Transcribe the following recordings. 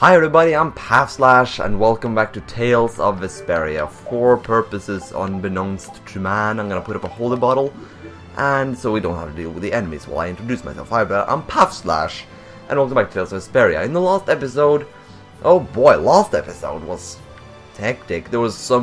Hi everybody, I'm Pafslash and welcome back to Tales of Vesperia. For purposes unbeknownst to man, I'm gonna put up a holy bottle, and so we don't have to deal with the enemies while I introduce myself. Hi everybody, I'm Pafslash, and welcome back to Tales of Vesperia. In the last episode, oh boy, last episode was hectic. There was a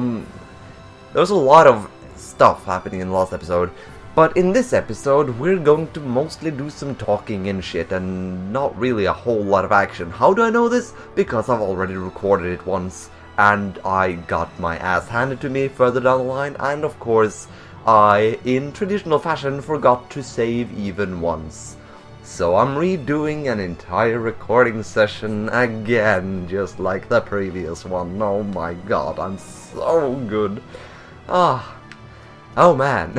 lot of stuff happening in the last episode. But in this episode, we're going to mostly do some talking and shit, and not really a whole lot of action. How do I know this? Because I've already recorded it once, and I got my ass handed to me further down the line, and of course, I, in traditional fashion, forgot to save even once. So I'm redoing an entire recording session again, just like the previous one. Oh my god, I'm so good. Oh man.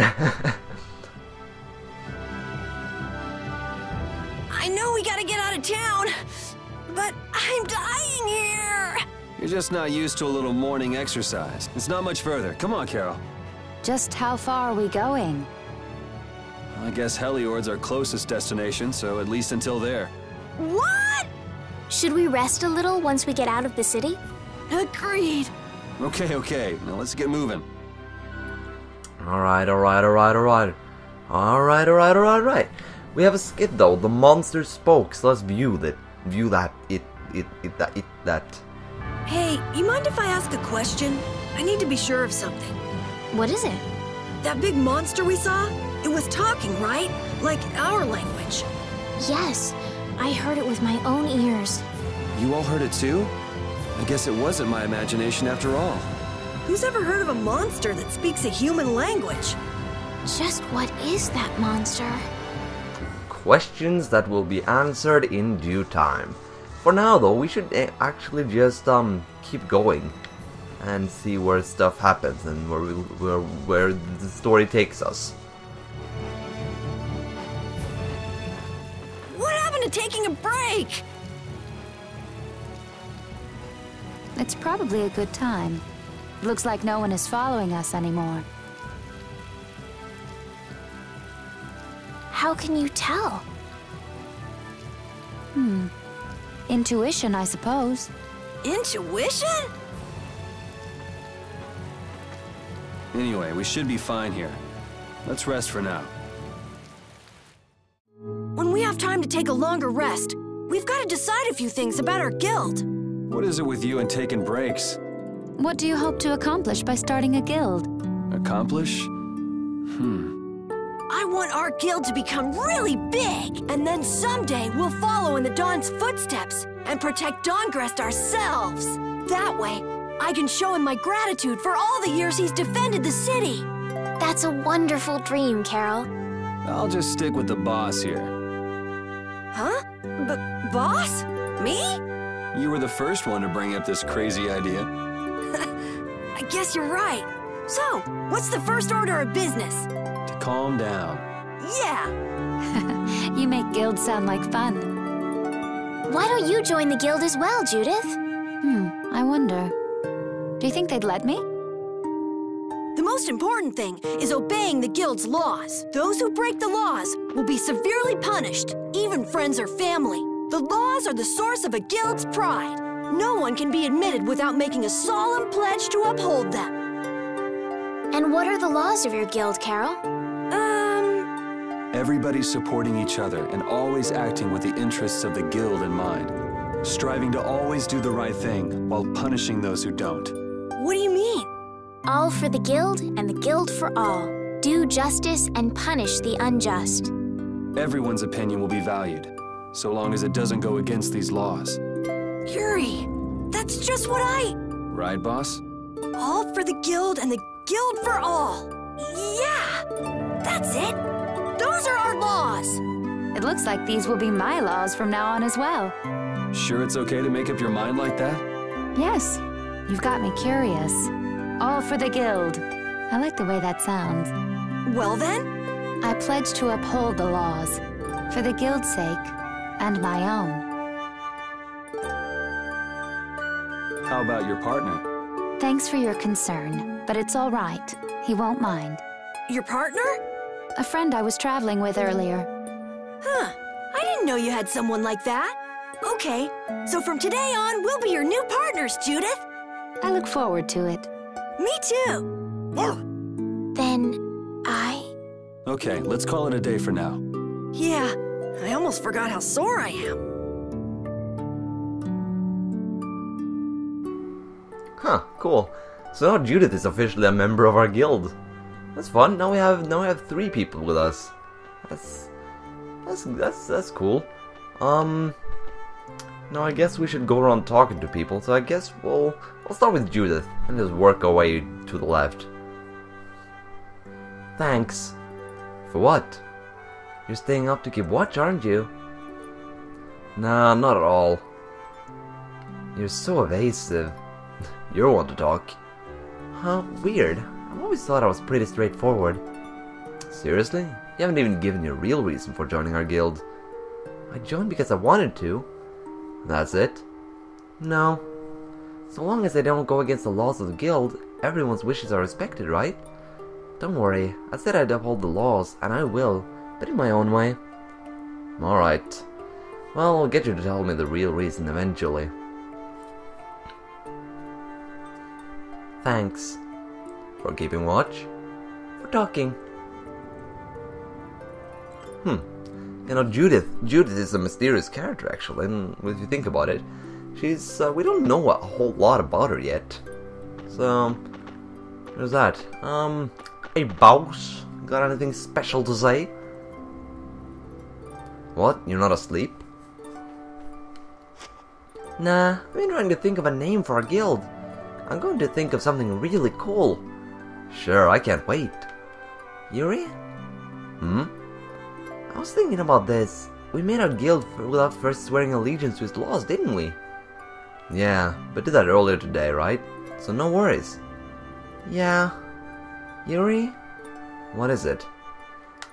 I know we gotta get out of town, but I'm dying here! You're just not used to a little morning exercise. It's not much further. Come on, Carol. Just how far are we going? I guess Heliord's our closest destination, so at least until there. What? Should we rest a little once we get out of the city? Agreed. Okay. Now let's get moving. Alright. We have a skid though. The monster spoke, so let's view that. Hey, you mind if I ask a question? I need to be sure of something. What is it? That big monster we saw? It was talking, right? Like our language. Yes, I heard it with my own ears. You all heard it too? I guess it wasn't my imagination after all. Who's ever heard of a monster that speaks a human language? Just what is that monster? Questions that will be answered in due time. For now though, we should actually just keep going and see where stuff happens and where the story takes us. What happened to taking a break? It's probably a good time. Looks like no one is following us anymore. How can you tell? Intuition, I suppose. Intuition? Anyway, we should be fine here. Let's rest for now. When we have time to take a longer rest, we've got to decide a few things about our guild. What is it with you and taking breaks? What do you hope to accomplish by starting a guild? Accomplish? I want our guild to become really big, and then someday we'll follow in the Dawn's footsteps and protect Dawngrest ourselves. That way, I can show him my gratitude for all the years he's defended the city. That's a wonderful dream, Carol. I'll just stick with the boss here. Huh? Boss? Me? You were the first one to bring up this crazy idea. I guess you're right. So, what's the first order of business? To calm down. Yeah! You make guilds sound like fun. Why don't you join the guild as well, Judith? I wonder. Do you think they'd let me? The most important thing is obeying the guild's laws. Those who break the laws will be severely punished, even friends or family. The laws are the source of a guild's pride. No one can be admitted without making a solemn pledge to uphold them. And what are the laws of your guild, Carol? Everybody's supporting each other and always acting with the interests of the guild in mind. Striving to always do the right thing while punishing those who don't. What do you mean? All for the guild and the guild for all. Do justice and punish the unjust. Everyone's opinion will be valued, so long as it doesn't go against these laws. Yuri, that's just what Right, boss? All for the guild and the guild for all. Yeah, that's it. Those are our laws. It looks like these will be my laws from now on as well. Sure it's okay to make up your mind like that? Yes, you've got me curious. All for the guild. I like the way that sounds. Well then? I pledge to uphold the laws, for the guild's sake, and my own. How about your partner? Thanks for your concern, but it's all right. He won't mind. Your partner? A friend I was traveling with earlier. Huh. I didn't know you had someone like that. Okay, so from today on, we'll be your new partners, Judith. I look forward to it. Me too. Then I... Okay, let's call it a day for now. Yeah, I almost forgot how sore I am. Huh, cool. So now Judith is officially a member of our guild. That's fun. Now we have 3 people with us. That's cool. Now I guess we should go around talking to people. So I guess we'll start with Judith and just work our way to the left. Thanks. For what? You're staying up to keep watch, aren't you? Nah, not at all. You're so evasive. You're one to talk. Huh, weird. I've always thought I was pretty straightforward. Seriously? You haven't even given me a real reason for joining our guild. I joined because I wanted to. That's it? No. So long as I don't go against the laws of the guild, everyone's wishes are respected, right? Don't worry, I said I'd uphold the laws, and I will, but in my own way. Alright. Well, I'll get you to tell me the real reason eventually. Thanks. For keeping watch? For talking. You know, Judith is a mysterious character, actually, and if you think about it, she's, we don't know a whole lot about her yet. So, there's that. Hey, boss, got anything special to say? What? You're not asleep? Nah, I've been trying to think of a name for our guild. I'm going to think of something really cool. Sure, I can't wait. Yuri? I was thinking about this. We made our guild without first swearing allegiance to its laws, didn't we? Yeah, but did that earlier today, right? So no worries. Yeah. Yuri? What is it?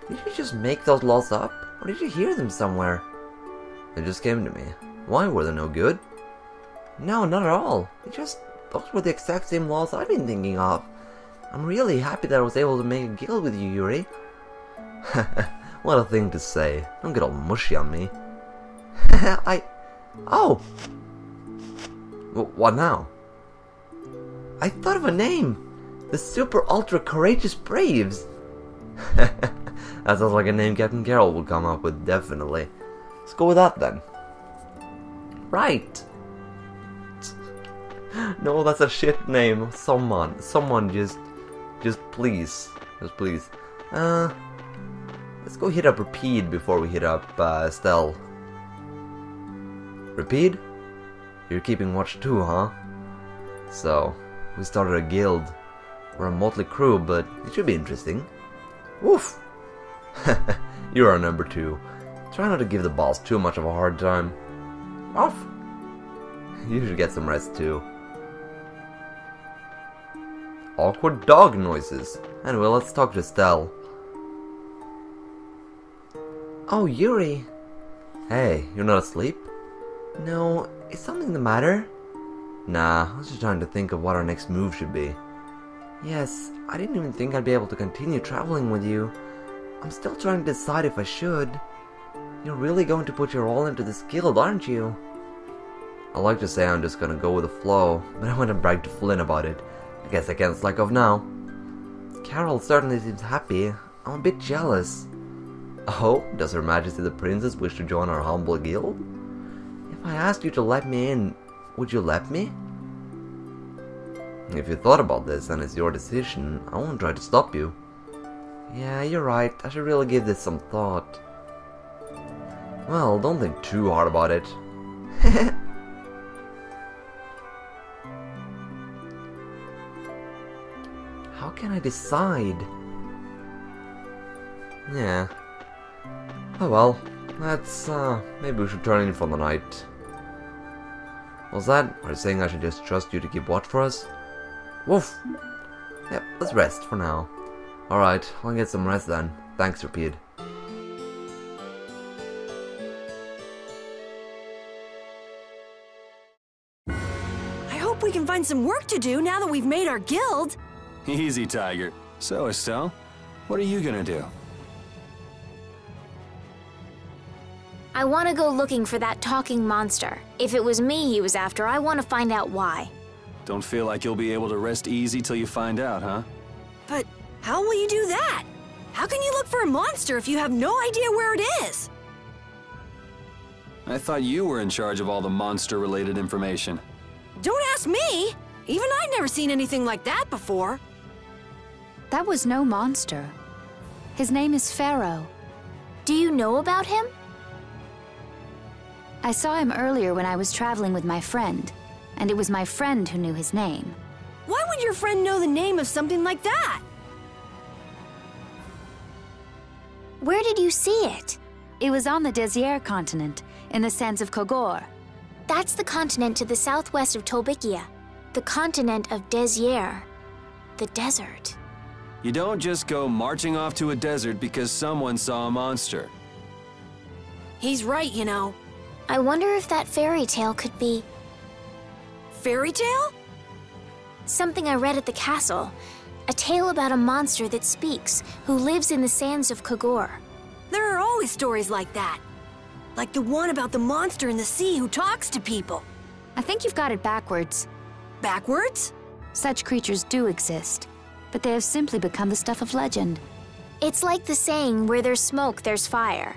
Did you just make those laws up? Or did you hear them somewhere? They just came to me. Why, were they no good? No, not at all. those were the exact same laws I've been thinking of. I'm really happy that I was able to make a guild with you, Yuri. What a thing to say. Don't get all mushy on me. Oh! What now? I thought of a name! The Super Ultra Courageous Braves! That sounds like a name Captain Carroll would come up with, definitely. Let's go with that then. Right! No, that's a shit name. Someone just please. Just please. Let's go hit up Repeat before we hit up Estelle. Repeat? You're keeping watch too, huh? So, we started a guild. We're a motley crew, but it should be interesting. Woof! You're our number 2. Try not to give the boss too much of a hard time. Off! You should get some rest too. Awkward dog noises. Anyway, let's talk to Estelle. Oh, Yuri! Hey, you're not asleep? No, is something the matter? Nah, I was just trying to think of what our next move should be. Yes, I didn't even think I'd be able to continue traveling with you. I'm still trying to decide if I should. You're really going to put your all into this guild, aren't you? I like to say I'm just gonna go with the flow, but I want to brag to Flynn about it. I guess I can't slack off now. Carol certainly seems happy. I'm a bit jealous. Oh, does Her Majesty the Princess wish to join our humble guild? If I asked you to let me in, would you let me? If you thought about this and it's your decision, I won't try to stop you. Yeah, you're right. I should really give this some thought. Well, don't think too hard about it. How can I decide? Yeah. Oh well, let's, maybe we should turn in for the night. Was that? Are you saying I should just trust you to keep watch for us? Woof! Yep, let's rest for now. Alright, I'll get some rest then. Thanks, Repeat. I hope we can find some work to do now that we've made our guild. Easy, Tiger. So, Estelle, what are you gonna do? I want to go looking for that talking monster. If it was me he was after, I want to find out why. Don't feel like you'll be able to rest easy till you find out, huh? But how will you do that? How can you look for a monster if you have no idea where it is? I thought you were in charge of all the monster-related information. Don't ask me! Even I'd never seen anything like that before. That was no monster. His name is Pharaoh. Do you know about him? I saw him earlier when I was traveling with my friend, and it was my friend who knew his name. Why would your friend know the name of something like that? Where did you see it? It was on the Désert continent, in the sands of Kogor. That's the continent to the southwest of Tolbikia. The continent of Désert. The desert. You don't just go marching off to a desert because someone saw a monster. He's right, you know. I wonder if that fairy tale could be Fairy tale? something I read at the castle. A tale about a monster that speaks, who lives in the sands of Kogor. There are always stories like that. Like the one about the monster in the sea who talks to people. I think you've got it backwards. Backwards? Such creatures do exist, but they have simply become the stuff of legend. It's like the saying, where there's smoke, there's fire.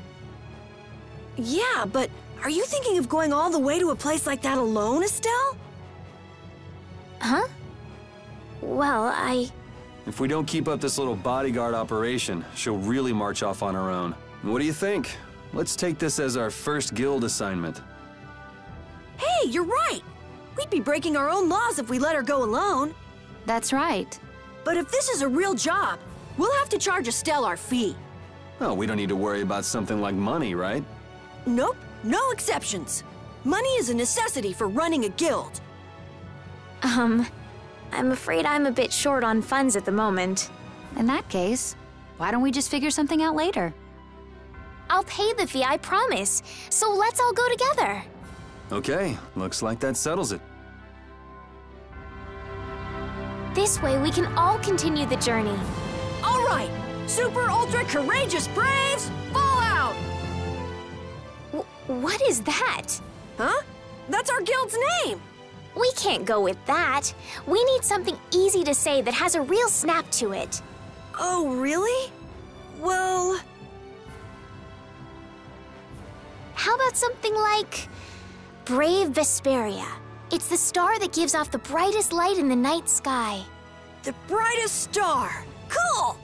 Yeah, but are you thinking of going all the way to a place like that alone, Estelle? Huh? Well, If we don't keep up this little bodyguard operation, she'll really march off on her own. What do you think? Let's take this as our first guild assignment. Hey, you're right. We'd be breaking our own laws if we let her go alone. That's right. But if this is a real job, we'll have to charge Estelle our fee. Oh, we don't need to worry about something like money, right? Nope, no exceptions. Money is a necessity for running a guild. I'm afraid I'm a bit short on funds at the moment. In that case, why don't we just figure something out later? I'll pay the fee, I promise. So let's all go together. Okay, looks like that settles it. This way we can all continue the journey. All right, super ultra courageous braves, fall out! What is that? Huh? That's our guild's name! We can't go with that. We need something easy to say that has a real snap to it. Oh, really? Well... How about something like Brave Vesperia? It's the star that gives off the brightest light in the night sky. The brightest star! Cool!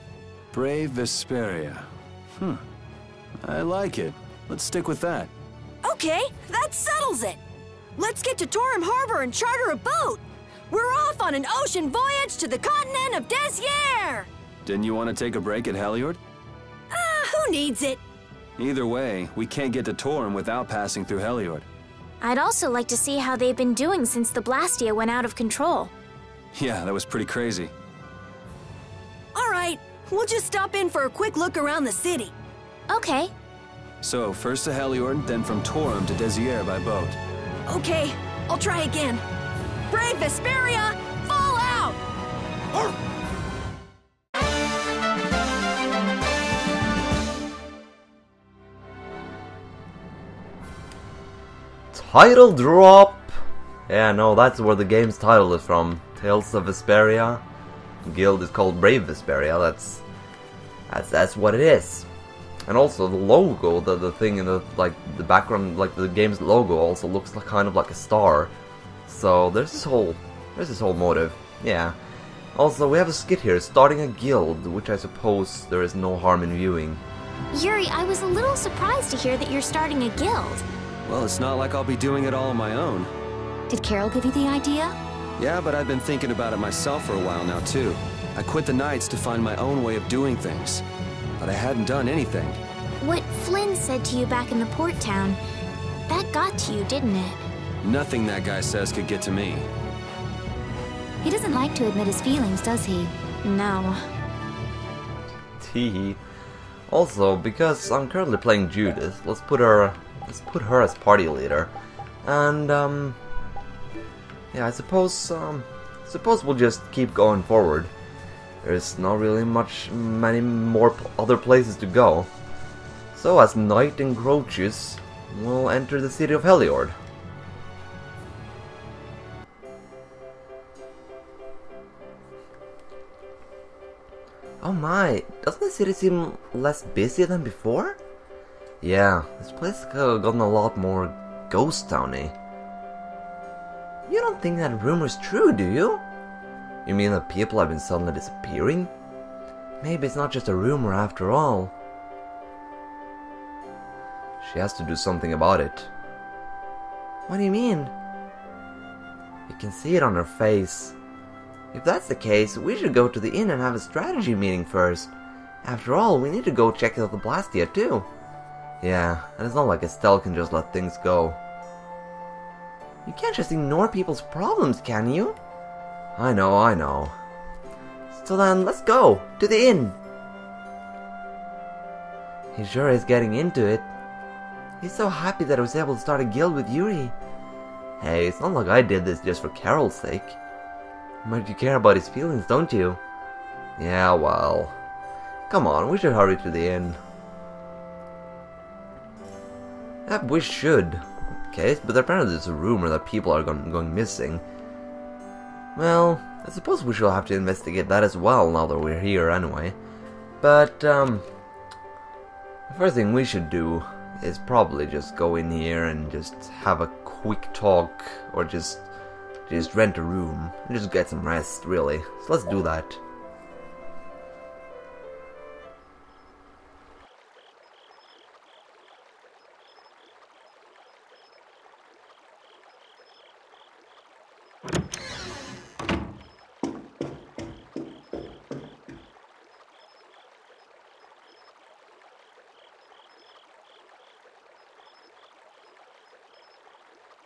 Brave Vesperia. I like it. Let's stick with that. Okay, that settles it! Let's get to Torum Harbor and charter a boat! We're off on an ocean voyage to the continent of Désert! Didn't you want to take a break at Heliord? Who needs it? Either way, we can't get to Torum without passing through Heliord. I'd also like to see how they've been doing since the Blastia went out of control. Yeah, that was pretty crazy. All right, we'll just stop in for a quick look around the city. Okay. So, first to Heliord, then from Torum to Désert by boat. Okay, I'll try again. Brave Vesperia, fall out! Title drop! Yeah, no, that's where the game's title is from. Tales of Vesperia. The guild is called Brave Vesperia. That's what it is. And also the logo, the thing in the the background, like the game's logo, also looks like kind of like a star. So there's this whole motive. Yeah. Also, we have a skit here, starting a guild, which I suppose there is no harm in viewing. Yuri, I was a little surprised to hear that you're starting a guild. Well, it's not like I'll be doing it all on my own. Did Carol give you the idea? Yeah, but I've been thinking about it myself for a while now, too. I quit the Knights to find my own way of doing things. But I hadn't done anything. What Flynn said to you back in the port town, that got to you, didn't it? Nothing that guy says could get to me. He doesn't like to admit his feelings, does he? No. Tee. Also, because I'm currently playing Judith, let's put her as party leader. And yeah, I suppose we'll just keep going forward. There's not really many more other places to go. So as night encroaches, we'll enter the city of Heliord. Oh my, doesn't the city seem less busy than before? Yeah, this place has gotten a lot more ghost towny. You don't think that rumor's true, do you? You mean that people have been suddenly disappearing? Maybe it's not just a rumor after all. She has to do something about it. What do you mean? You can see it on her face. If that's the case, we should go to the inn and have a strategy meeting first. After all, we need to go check out the Blastia too. Yeah, and it's not like Estelle can just let things go. You can't just ignore people's problems, can you? I know. So then, let's go to the inn. He sure is getting into it. He's so happy that I was able to start a guild with Yuri. Hey, it's not like I did this just for Carol's sake. But you care about his feelings, don't you? Yeah, well... Come on, we should hurry to the inn. Yep, we should. Okay, but apparently there's a rumor that people are going missing. Well, I suppose we shall have to investigate that as well now that we're here anyway. But, the first thing we should do is probably just go in here and just have a quick talk, or just rent a room and just get some rest, really. So let's do that.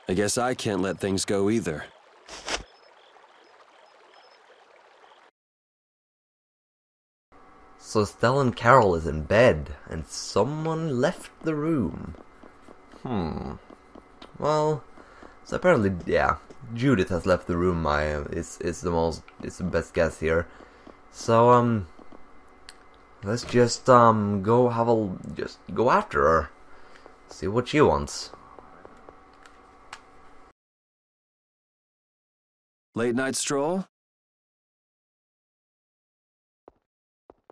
I guess I can't let things go either. So Estelle and Carol is in bed, and someone left the room. Well, so apparently, yeah, Judith has left the room. It's the best guess here. So let's just go after her, see what she wants. Late night stroll?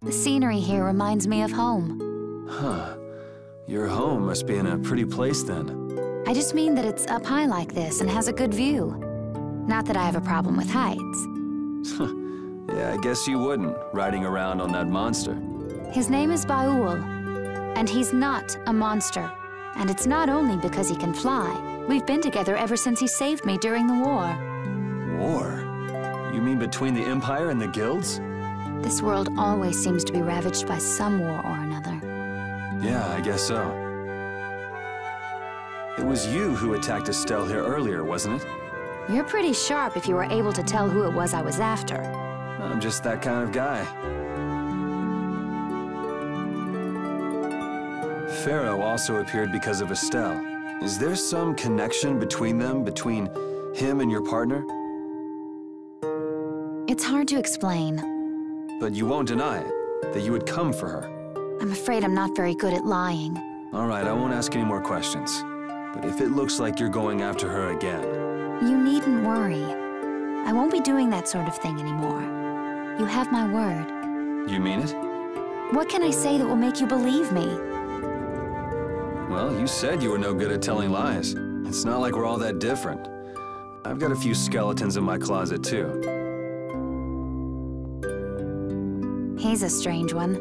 The scenery here reminds me of home. Huh. Your home must be in a pretty place then. I just mean that it's up high like this and has a good view. Not that I have a problem with heights. Yeah, I guess you wouldn't, riding around on that monster. His name is Baul, and he's not a monster. And it's not only because he can fly. We've been together ever since he saved me during the war. War? You mean between the Empire and the guilds? This world always seems to be ravaged by some war or another. Yeah, I guess so. It was you who attacked Estelle here earlier, wasn't it? You're pretty sharp if you were able to tell who it was I was after. I'm just that kind of guy. Pharaoh also appeared because of Estelle. Is there some connection between them, between him and your partner? It's hard to explain. But you won't deny it, that you would come for her. I'm afraid I'm not very good at lying. All right, I won't ask any more questions. But if it looks like you're going after her again... You needn't worry. I won't be doing that sort of thing anymore. You have my word. You mean it? What can I say that will make you believe me? Well, you said you were no good at telling lies. It's not like we're all that different. I've got a few skeletons in my closet, too. He's a strange one.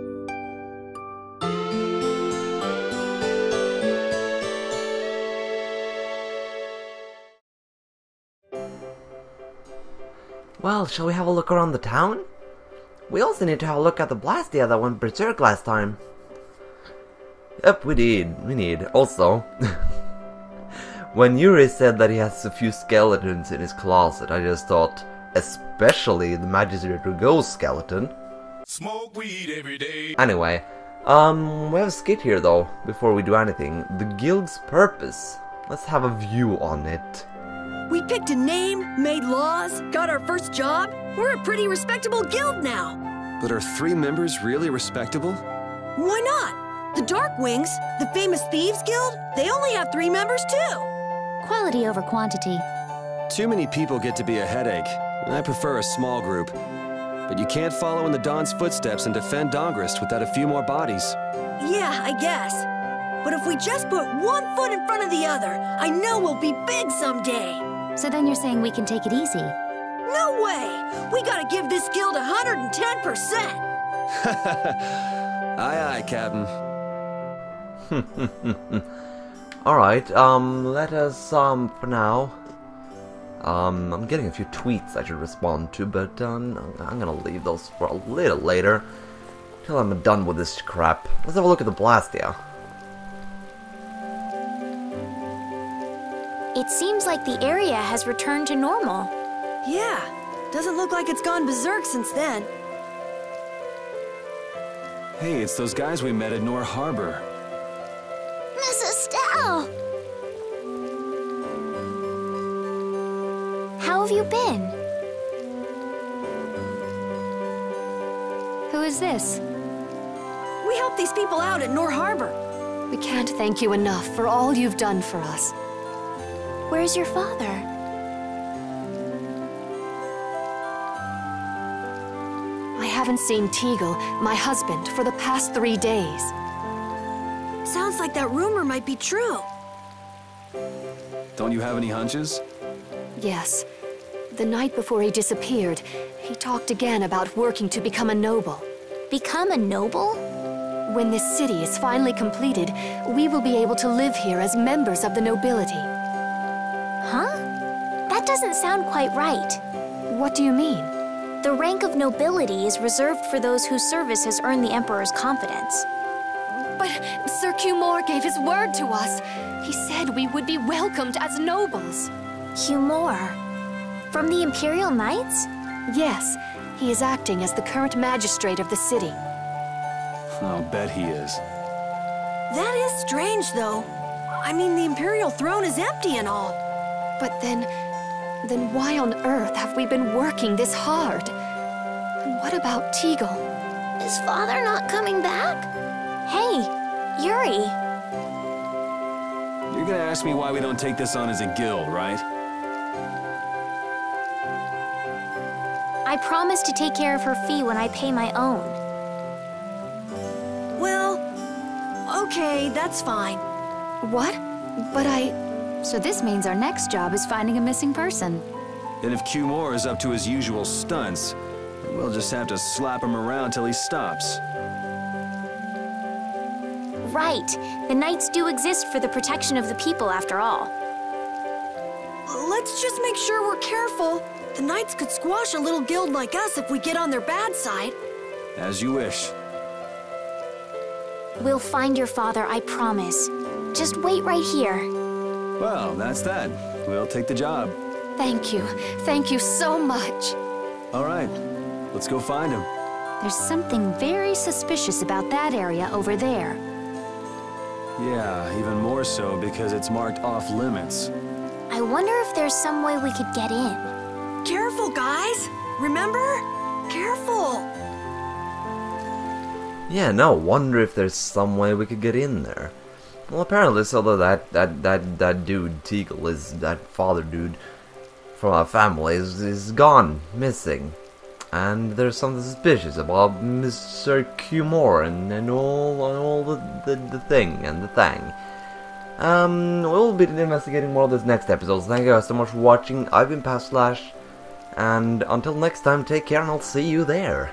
Well, shall we have a look around the town? We also need to have a look at the Blastia that went berserk last time. Yep, we need. Also, when Yuri said that he has a few skeletons in his closet, I just thought, especially the Magistrator Ghost skeleton. Smoke weed every day. Anyway, we have a skit here though, before we do anything. The guild's purpose. Let's have a view on it. We picked a name, made laws, got our first job. We're a pretty respectable guild now. But are 3 members really respectable? Why not? The Darkwings, the famous thieves guild, they only have 3 members too. Quality over quantity. Too many people get to be a headache, and I prefer a small group. But you can't follow in the Dawn's footsteps and defend Dongrist without a few more bodies. Yeah, I guess. But if we just put 1 foot in front of the other, I know we'll be big someday. So then you're saying we can take it easy? No way! We gotta give this guild 110%! Aye, aye, Captain. Alright, let us, for now... I'm getting a few tweets I should respond to, but I'm gonna leave those for a little later, till I'm done with this crap. Let's have a look at the Blastia. It seems like the area has returned to normal. Yeah, doesn't look like it's gone berserk since then. Hey, it's those guys we met at Nor Harbor. Miss Estelle! How have you been? Who is this? We helped these people out at Nor Harbor. We can't thank you enough for all you've done for us. Where's your father? I haven't seen Teagle, my husband, for the past 3 days. Sounds like that rumor might be true. Don't you have any hunches? Yes. The night before he disappeared, he talked again about working to become a noble. Become a noble? When this city is finally completed, we will be able to live here as members of the nobility. Huh? That doesn't sound quite right. What do you mean? The rank of nobility is reserved for those whose service has earned the Emperor's confidence. But Sir Cumore gave his word to us. He said we would be welcomed as nobles. Cumore? From the Imperial Knights? Yes, he is acting as the current magistrate of the city. I'll bet he is. That is strange, though. I mean, the Imperial throne is empty and all. But then why on earth have we been working this hard? And what about Teagle? Is father not coming back? Hey, Yuri. You're gonna ask me why we don't take this on as a guild, right? I promise to take care of her fee when I pay my own. Well, okay, that's fine. What? But So this means our next job is finding a missing person. And if Cumore is up to his usual stunts, we'll just have to slap him around till he stops. Right. The Knights do exist for the protection of the people, after all. Let's just make sure we're careful. The Knights could squash a little guild like us if we get on their bad side. As you wish. We'll find your father, I promise. Just wait right here. Well, that's that. We'll take the job. thank you. Thank you so much. All right, let's go find him. There's something very suspicious about that area over there. Yeah, even more so because it's marked off limits. I wonder if there's some way we could get in. Careful, guys! Remember? Careful! Yeah, no wonder if there's some way we could get in there. Well, apparently, so that dude, Teagle, that father dude from our family is gone, missing. And there's something suspicious about Mr. Cumore and all the thing and the thing. We'll be investigating more of this next episode, so thank you guys so much for watching. I've been Pafslash, and until next time, take care and I'll see you there.